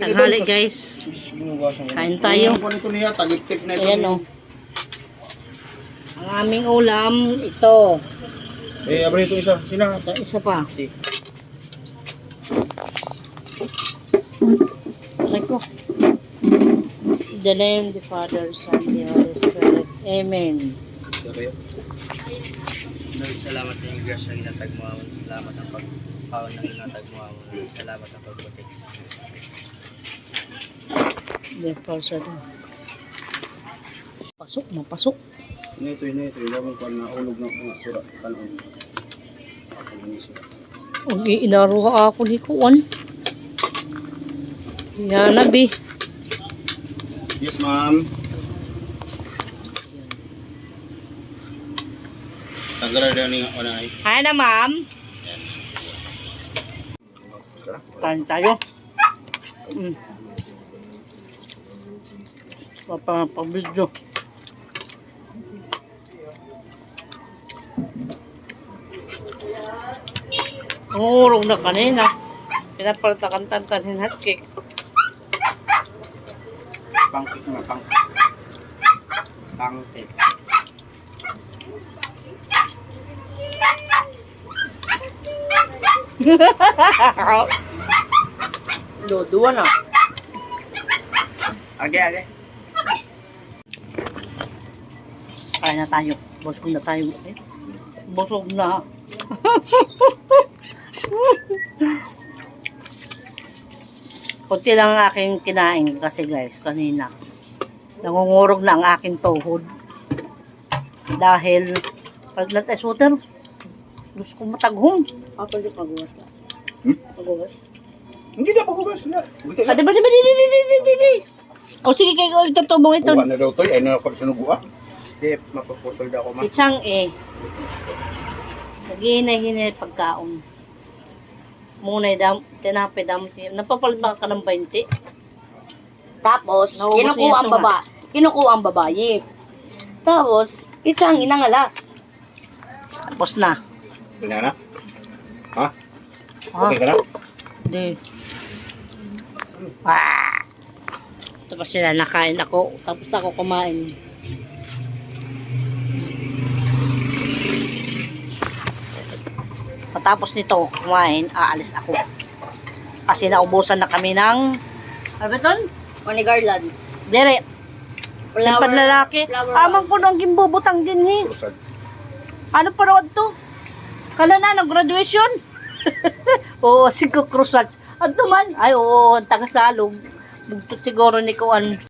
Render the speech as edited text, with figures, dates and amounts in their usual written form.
Tanghali guys. Kain tayo. Ayan o. Ang aming ulam, ito. Abra ito isa. Sina? Ito, isa pa. Si. Aray ko. In the name of the Father, Son, the Holy Spirit. Amen. Salamat ng grasya ng inatag mo. Salamat ang pagkawan ng inatag mo. Salamat ang pagbutik. Therefore, sa pasok, mapasok. Ito. Lamang pa na ulog ng mga surat. Kanon. Huwag inaro ka ako ni Kuan. Yan na, Bi. Yes, ma'am. Tanggalan daw ni una ay. Hi na, ma'am. Kain tayo. Pag-video. Umurog na kanina. Pinapaltakan tantanin hotcake. Pangkik na pangkik. Pangkik. Doduan na. Age. Kain na tayo. Busog na tayo. Busog na. Kunti lang ang aking kinain kasi guys, kanina. Nangungurog na ang aking tuhod. Dahil, paglat ice water, gusto ko mataghong. Kapag di paghugas na. Paghugas? Hindi na paghugas na. Di ba? Di. O sige, kayo itutubong ito. Kuha na daw to. Ay na pagsunugo ah. Hindi, mapaputol daw ako ma. Itsang naghihinay-hinay pagkaon. Munay tinapay napapalit ba ka ng 20? Tapos, Naubos niya kinukuha ito, kinukuha ang babae. Tapos, isang inangalas. Tapos na. Kanya na? Ha? Ha? Okay ka na? Hindi. Tapos sila nakain ako. Tapos ako kumain. Matapos nito kumain, aalis ako. Kasi naubusan na kami ng ano ba ito? Money Garland. Dere. Simpad lalaki. flower Amang ko nang gimbubutang din eh. Kusag. Ano pa roon to? Kala na, nag-graduation? Oo, si Kukrusats. At man, ay oo, taga-salog. Bugtot siguro ni Kuan.